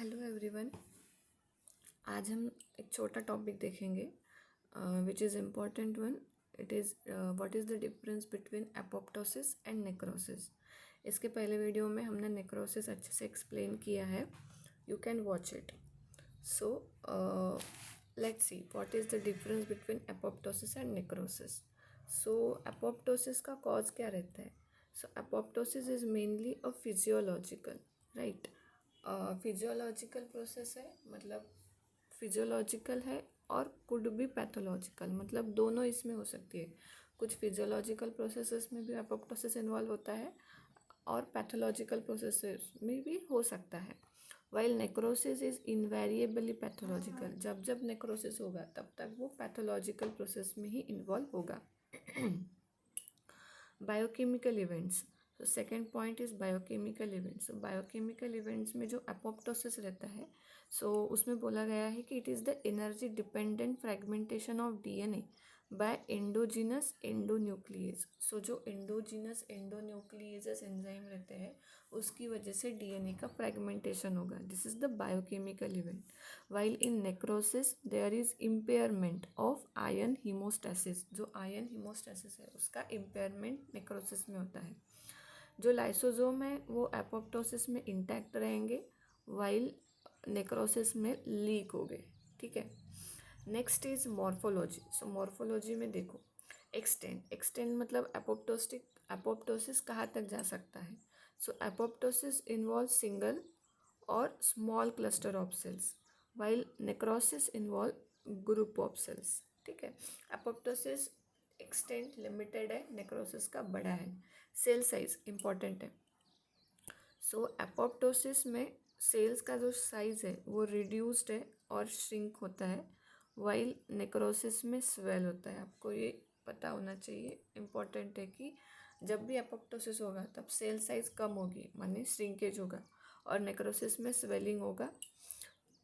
Hello everyone. आज हम एक छोटा टॉपिक देखेंगे which is important one. It is what is the difference between apoptosis and necrosis. इसके पहले वीडियो में हमने नेक्रोसिस अच्छे से एक्सप्लेन किया है, you can watch it. So let's see what is the difference between apoptosis and necrosis. So apoptosis का cause क्या रहता है? So apoptosis is mainly a physiological, right. Physiological process है, मतलब फिजियोलॉजिकल है और कुड बी पैथोलॉजिकल, मतलब दोनों इसमें हो सकती है। कुछ फिजियोलॉजिकल प्रोसेसेस में भी एपोप्टोसिस इन्वॉल्व होता है और पैथोलॉजिकल प्रोसेसेस में भी हो सकता है। While necrosis is invariably pathological, जब जब नेक्रोसिस होगा तब तक वो पैथोलॉजिकल प्रोसेस में ही इन्वॉल्व होगा। बायोकेमिकल इवेंट्स, तो second point is biochemical events. तो बायोकेमिकल इवेंट्स में जो एपोप्टोसिस रहता है, उसमें बोला गया है कि it is the energy dependent fragmentation of DNA by endogenous endonuclease. जो एंडोजीनस एंडोन्यूक्लियस एंजाइम रहते हैं उसकी वजह से डीएनए का फ्रेगमेंटेशन होगा। This is the biochemical event. While in necrosis there is impairment of ion homeostasis. जो आयन हीमोस्टेसिस है उसका इम्पेयरमेंट नेक्रोसिस में होता है। जो लाइसोसोम है वो एपोप्टोसिस में इंटैक्ट रहेंगे, वाइल नेक्रोसिस में लीक हो गए। ठीक है। Next is morphology. मॉर्फोलॉजी में देखो, एक्सटेंड मतलब एपोप्टोसिस कहाँ तक जा सकता है। एपोप्टोसिस इन्वॉल्व सिंगल और small cluster of cells, while necrosis involve group of cells. ठीक है। एपोप्टोसिस एक्सटेंट लिमिटेड है, नेक्रोसिस का बड़ा है। सेल साइज इंपॉर्टेंट है। एपोप्टोसिस में सेल्स का जो साइज है वो रिड्यूस्ड है और श्रिंक होता है, वाइल नेक्रोसिस में स्वेल होता है। आपको ये पता होना चाहिए, इम्पॉर्टेंट है कि जब भी एपोप्टोसिस होगा तब सेल साइज कम होगी, माने श्रिंकेज होगा, और नेक्रोसिस में स्वेलिंग होगा।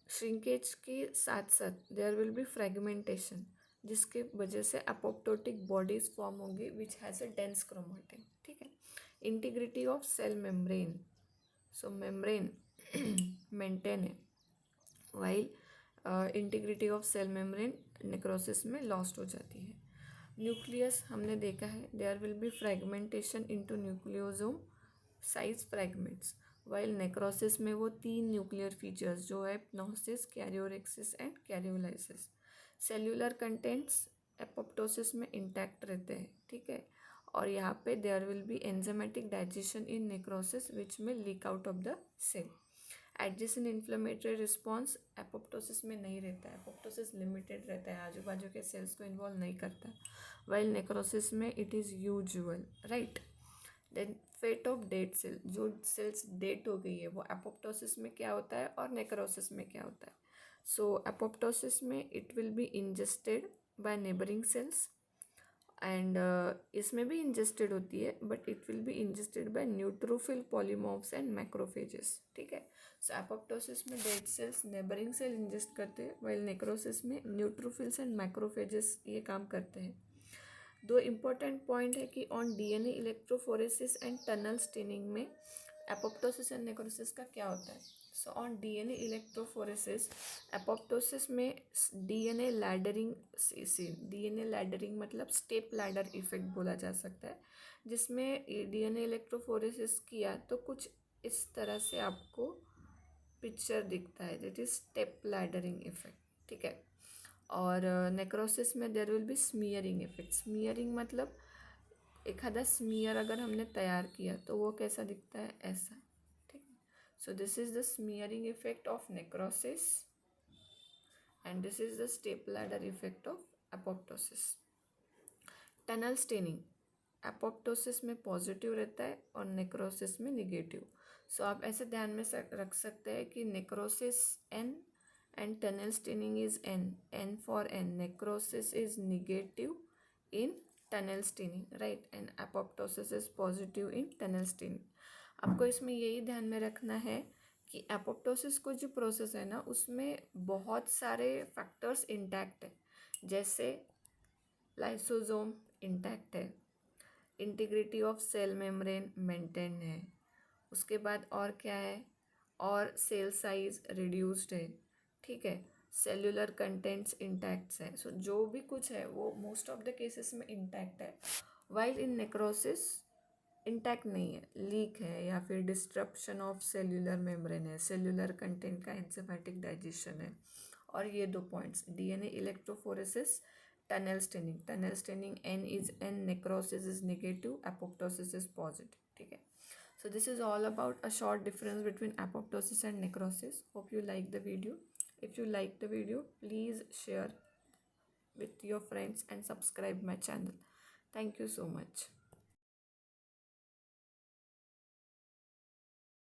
श्रिंकेज के साथ साथ देयर विल बी फ्रेगमेंटेशन, जिसके वजह से एपोप्टोटिक बॉडीज फॉर्म होंगी which has a dense chromatin. ठीक है। Integrity of cell membrane, membrane maintain है, while integrity of cell membrane necrosis में लॉस्ट हो जाती है। न्यूक्लियस हमने देखा है, there will be fragmentation into nucleosome size fragments, while necrosis में वो 3 न्यूक्लियर फीचर्स जो है pyknosis, karyorrhexis and karyolysis. Cellular contents apoptosis में इंटैक्ट रहते हैं। ठीक है। और यहाँ पे there will be enzymatic digestion in necrosis which में leak out of the cell. Adjacent inflammatory response apoptosis में नहीं रहता है, एपोप्टोसिस लिमिटेड रहता है, आजू बाजू के सेल्स को इन्वॉल्व नहीं करता, वाइल नेक्रोसिस में it is usual, right. Then fate of dead cell, जो सेल्स डेड हो गई है वो एपोप्टोसिस में क्या होता है और नेक्रोसिस में क्या होता है। एपोप्टोसिस में it will be ingested by neighbouring cells, and इसमें भी इंजेस्टेड होती है but it will be ingested by neutrophil polymorphs and macrophages. ठीक है। एपोप्टोसिस में dead cells neighbouring cell ingest करते हैं, वाइल नेक्रोसिस में न्यूट्रोफिल्स एंड मैक्रोफेजेस ये काम करते हैं। दो इम्पोर्टेंट पॉइंट है कि on DNA electrophoresis and TUNEL staining में एपोप्टोसिस एंड नेक्रोसिस का क्या होता है। ऑन डीएनए इलेक्ट्रोफोरेसिस एपोप्टोसिस में डीएनए लैडरिंग, डीएनए लैडरिंग मतलब स्टेप लैडर इफेक्ट बोला जा सकता है, जिसमें डीएनए इलेक्ट्रोफोरेसिस किया तो कुछ इस तरह से आपको पिक्चर दिखता है, दैट इज स्टेप लैडरिंग इफेक्ट। ठीक है। और नेक्रोसिस में देयर विल बी स्मीयरिंग इफेक्ट। स्मीयरिंग मतलब एखादा स्मीयर अगर हमने तैयार किया तो वो कैसा दिखता है, ऐसा। ठीक है। This is the smearing effect of necrosis and this is the step ladder effect of apoptosis. TUNEL staining apoptosis में पॉजिटिव रहता है और नेक्रोसिस में निगेटिव। आप ऐसे ध्यान में रख सकते हैं कि necrosis an and tunnel staining is n for n. Necrosis is negative in tunnel staining, right, and apoptosis is positive in tunnel staining. आपको इसमें यही ध्यान में रखना है कि एपोप्टोसिस को जो प्रोसेस है ना उसमें बहुत सारे फैक्टर्स इंटैक्ट है, जैसे लाइसोसोम इंटैक्ट है, integrity of cell membrane maintain है, उसके बाद और क्या है, और सेल साइज रिड्यूस्ड है, ठीक है, सेल्यूलर कंटेंट्स इंटैक्ट्स है, सो जो भी कुछ है वो मोस्ट ऑफ द केसेस में इंटैक्ट है, वाइल इन नेक्रोसिस इंटैक्ट नहीं है, लीक है या फिर डिस्ट्रप्शन ऑफ सेल्यूलर मेम्ब्रेन है, सेल्यूलर कंटेंट का एंजाइमेटिक डाइजेशन है। और ये दो points, DNA electrophoresis, TUNEL staining an is an, necrosis is negative, apoptosis is positive, ठीक है। So this is all about a short difference between apoptosis and necrosis. Hope you like the video. If you like the video, please share with your friends and subscribe my channel. Thank you so much.